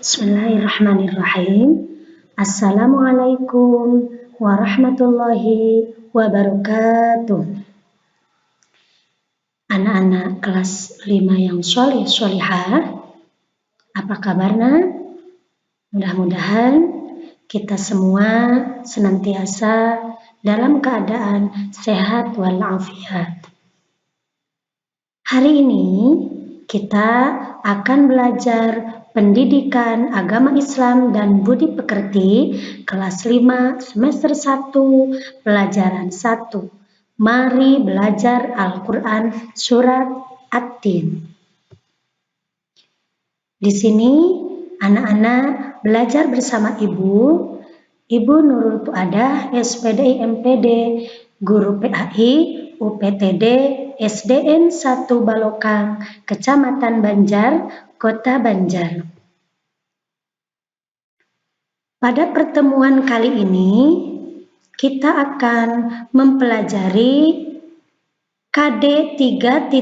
Bismillahirrahmanirrahim. Assalamualaikum warahmatullahi wabarakatuh. Anak-anak kelas 5 yang sholih-sholihah, apa kabarnya? Mudah-mudahan kita semua senantiasa dalam keadaan sehat walafiat. Hari ini kita akan belajar Pendidikan Agama Islam dan Budi Pekerti kelas 5 semester 1 pelajaran 1. Mari belajar Al-Qur'an surat At-Tin. Di sini anak-anak belajar bersama Ibu Nurul Puadah, SPDI MPD, Guru PAI, UPTD, SDN 1 Balokang, Kecamatan Banjar, Kota Banjar. Pada pertemuan kali ini, kita akan mempelajari KD 3.1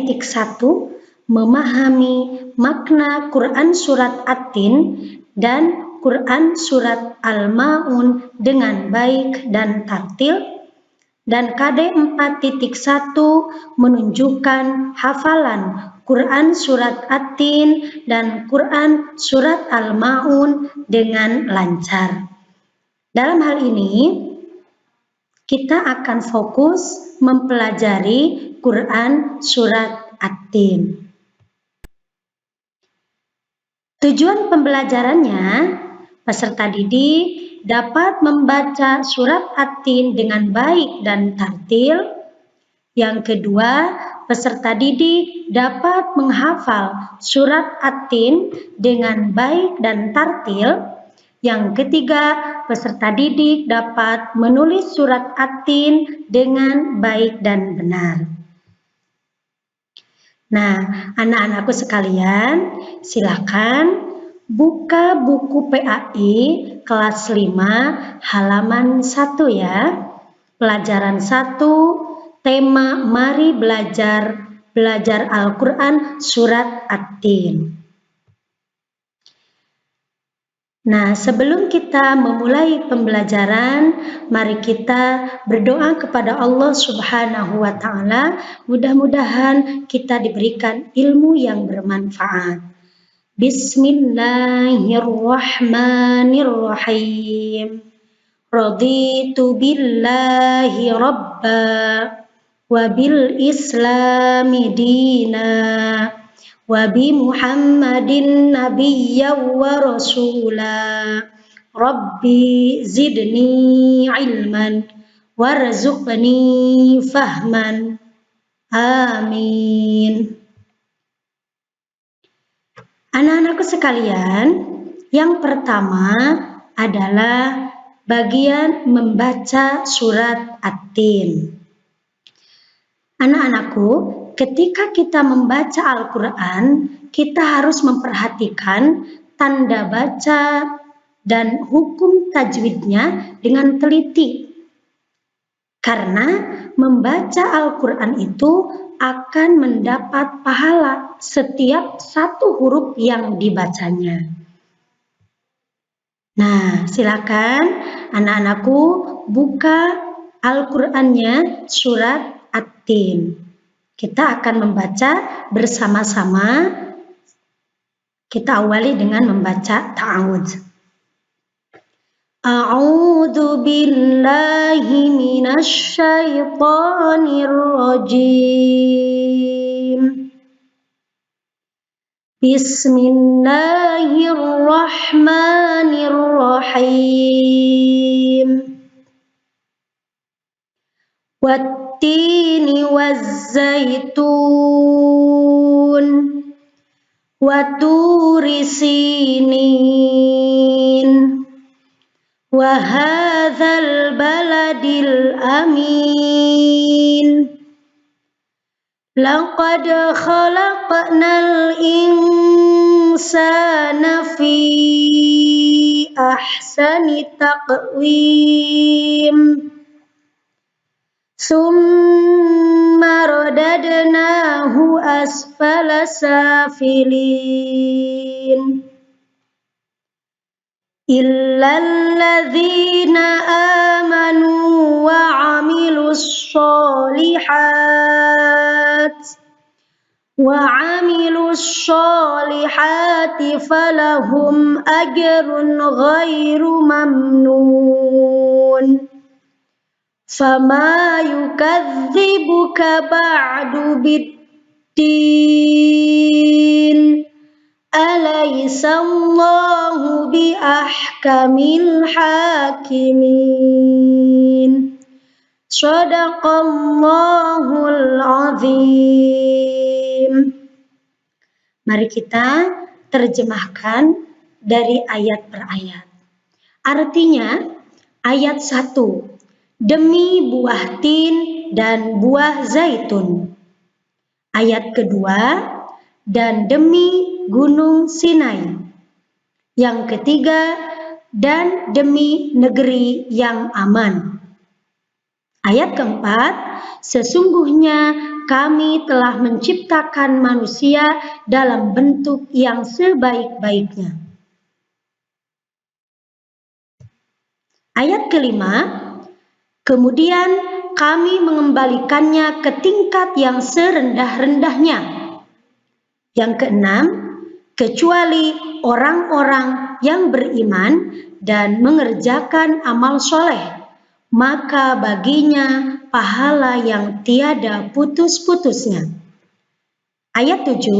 memahami makna Quran Surat At-Tin dan Quran Surat Al-Ma'un dengan baik dan tartil, dan KD 4.1 menunjukkan hafalan Quran Surat At-Tin dan Quran Surat Al-Ma'un dengan lancar. Dalam hal ini, kita akan fokus mempelajari Quran Surat At-Tin. Tujuan pembelajarannya, peserta didik dapat membaca surat At-Tin dengan baik dan tartil. Yang kedua, peserta didik dapat menghafal surat At-Tin dengan baik dan tartil. Yang ketiga, peserta didik dapat menulis surat At-Tin dengan baik dan benar. Nah, anak-anakku sekalian, silakan buka buku PAI kelas 5 halaman 1 ya. Pelajaran 1, tema Mari Belajar Al-Qur'an Surat At-Tin. Nah, sebelum kita memulai pembelajaran, mari kita berdoa kepada Allah Subhanahu wa Ta'ala. Mudah-mudahan kita diberikan ilmu yang bermanfaat. Bismillahirrahmanirrahim. Raditu billahi rabba wa bil islami dina wa bi Muhammadin nabiyyan wa rasula. Rabbi zidni ilman warzuqni fahman. Amin. Anak-anakku sekalian, yang pertama adalah bagian membaca surat At-Tin. Anak-anakku, ketika kita membaca Al-Quran, kita harus memperhatikan tanda baca dan hukum tajwidnya dengan teliti. Karena membaca Al-Quran itu akan mendapat pahala setiap satu huruf yang dibacanya. Nah, silakan anak-anakku buka Al-Qur'annya surat At-Tin. Kita akan membaca bersama-sama. Kita awali dengan membaca ta'awudz. A'udzu billahi minasy syaithanir rajim. Bismillahirrahmanirrahim. Wattini wazzaitun waturi sinin wa hadzal baladil amin. Laqad khalaqnal insana fi ahsani taqwim. Summa radadnahu asfala safilin. illalladzina amanu wa 'amilus sholihati falahum ajrun ghairu mamnun. Fama yukadzibuka ba'du biddin. Alaisallahu bi ahkamil hakimin. Shadaqallahul azim. Mari kita terjemahkan dari ayat per ayat. Artinya, ayat 1, demi buah tin dan buah zaitun. Ayat kedua, dan demi gunung Sinai. Yang ketiga, dan demi negeri yang aman. Ayat keempat, sesungguhnya kami telah menciptakan manusia dalam bentuk yang sebaik-baiknya. Ayat kelima, kemudian kami mengembalikannya ke tingkat yang serendah-rendahnya. Yang keenam, kecuali orang-orang yang beriman dan mengerjakan amal soleh, maka baginya pahala yang tiada putus-putusnya. Ayat 7,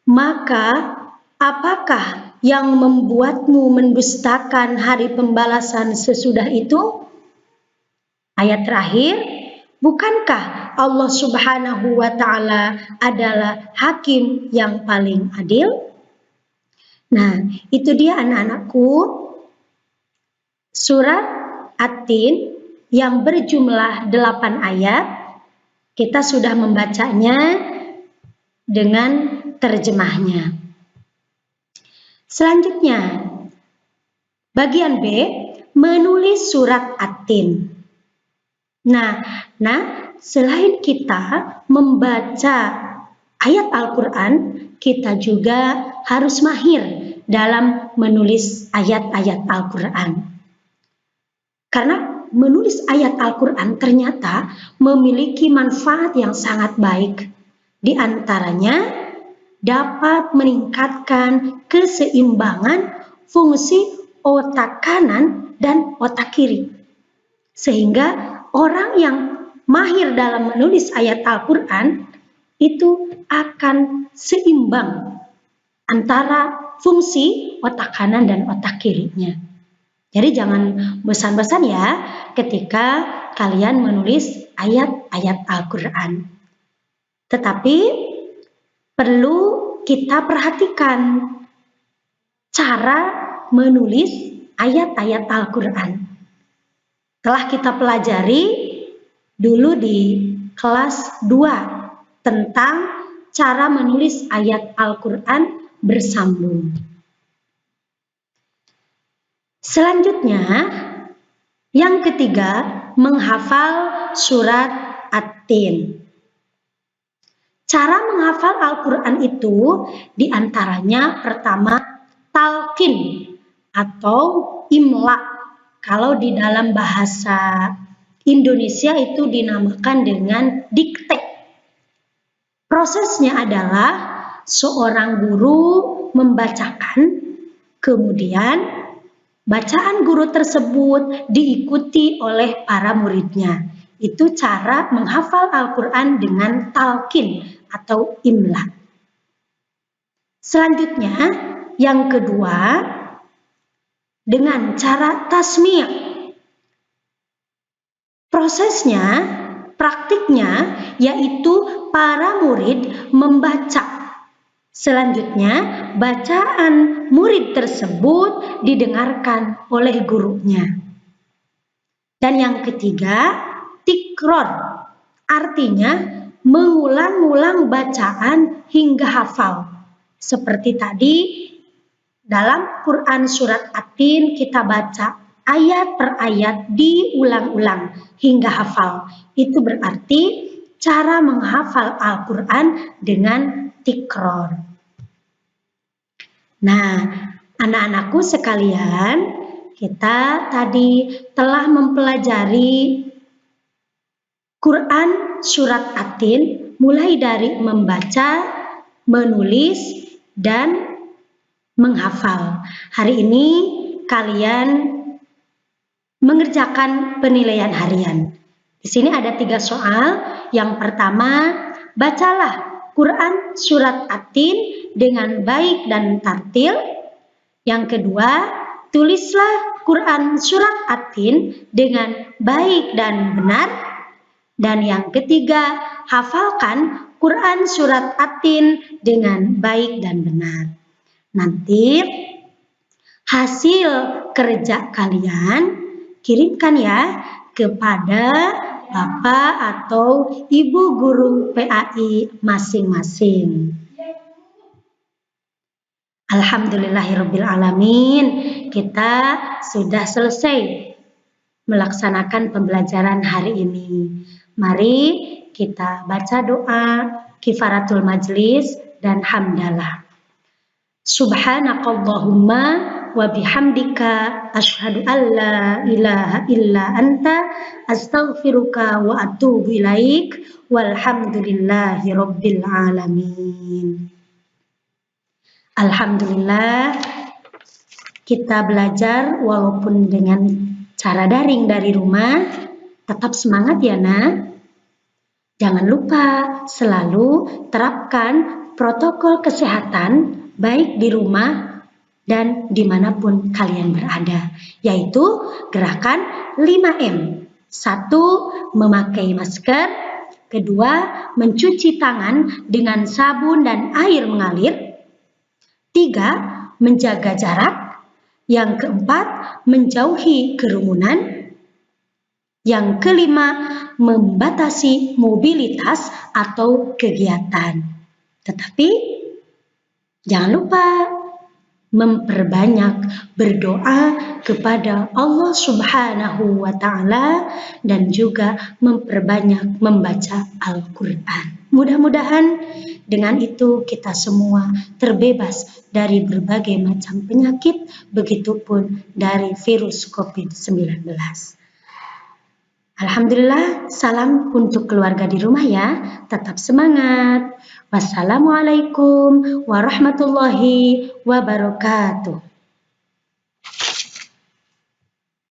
maka apakah yang membuatmu mendustakan hari pembalasan sesudah itu? Ayat terakhir, bukankah Allah Subhanahu wa Ta'ala adalah hakim yang paling adil? Nah, itu dia anak-anakku, surat At-Tin yang berjumlah 8 ayat. Kita sudah membacanya dengan terjemahnya. Selanjutnya, bagian B, menulis surat At-Tin. Nah, selain kita membaca ayat Al-Quran, kita juga harus mahir dalam menulis ayat-ayat Al-Quran. Karena menulis ayat Al-Quran ternyata memiliki manfaat yang sangat baik. Di antaranya dapat meningkatkan keseimbangan fungsi otak kanan dan otak kiri. Sehingga orang yang mahir dalam menulis ayat Al-Quran itu akan seimbang antara fungsi otak kanan dan otak kirinya. Jadi jangan bosan-bosan ya ketika kalian menulis ayat-ayat Al-Quran. Tetapi perlu kita perhatikan cara menulis ayat-ayat Al-Quran. Telah kita pelajari dulu di kelas 2 tentang cara menulis ayat Al-Quran bersambung. Selanjutnya, yang ketiga, menghafal surat At-Tin. Cara menghafal Al-Quran itu diantaranya pertama talqin atau imla. Kalau di dalam bahasa Indonesia itu dinamakan dengan dikte. Prosesnya adalah seorang guru membacakan, kemudian bacaan guru tersebut diikuti oleh para muridnya. Itu cara menghafal Al-Quran dengan talqin atau imla. Selanjutnya, yang kedua, dengan cara tasmi'. Prosesnya, praktiknya, yaitu para murid membaca. Selanjutnya, bacaan murid tersebut didengarkan oleh gurunya. Dan yang ketiga, tikror. Artinya, mengulang-ulang bacaan hingga hafal. Seperti tadi, dalam Quran surat At-Tin kita baca ayat per ayat diulang-ulang hingga hafal. Itu berarti cara menghafal Al-Quran dengan tikror. Nah, Anak-anakku sekalian, kita tadi telah mempelajari Quran surat At-Tin mulai dari membaca, menulis, dan menghafal. Hari ini kalian mengerjakan penilaian harian. Di sini ada 3 soal. Yang pertama, bacalah Quran surat At-Tin dengan baik dan tartil. Yang kedua, tulislah Quran surat At-Tin dengan baik dan benar. Dan yang ketiga, hafalkan Quran surat At-Tin dengan baik dan benar. Nanti hasil kerja kalian kirimkan ya kepada Bapak atau Ibu guru PAI masing-masing. Alhamdulillahirrabbilalamin, kita sudah selesai melaksanakan pembelajaran hari ini. Mari kita baca doa kifaratul majlis dan hamdalah. Subhanakallahumma wa bihamdika asyhadu an la ilaha illa anta astaghfiruka wa atubu ilaik walhamdulillahi rabbil alamin. Alhamdulillah, kita belajar walaupun dengan cara daring dari rumah. Tetap semangat ya nak. Jangan lupa selalu terapkan protokol kesehatan baik di rumah dan dimanapun kalian berada, yaitu gerakan 5M. 1. Memakai masker. 2. Mencuci tangan dengan sabun dan air mengalir. 3. Menjaga jarak. Yang keempat, menjauhi kerumunan. Yang kelima, membatasi mobilitas atau kegiatan. Tetapi jangan lupa memperbanyak berdoa kepada Allah Subhanahu wa Ta'ala dan juga memperbanyak membaca Al-Quran. Mudah-mudahan dengan itu kita semua terbebas dari berbagai macam penyakit, begitupun dari virus COVID-19. Alhamdulillah, salam untuk keluarga di rumah ya. Tetap semangat. Wassalamualaikum warahmatullahi wabarakatuh.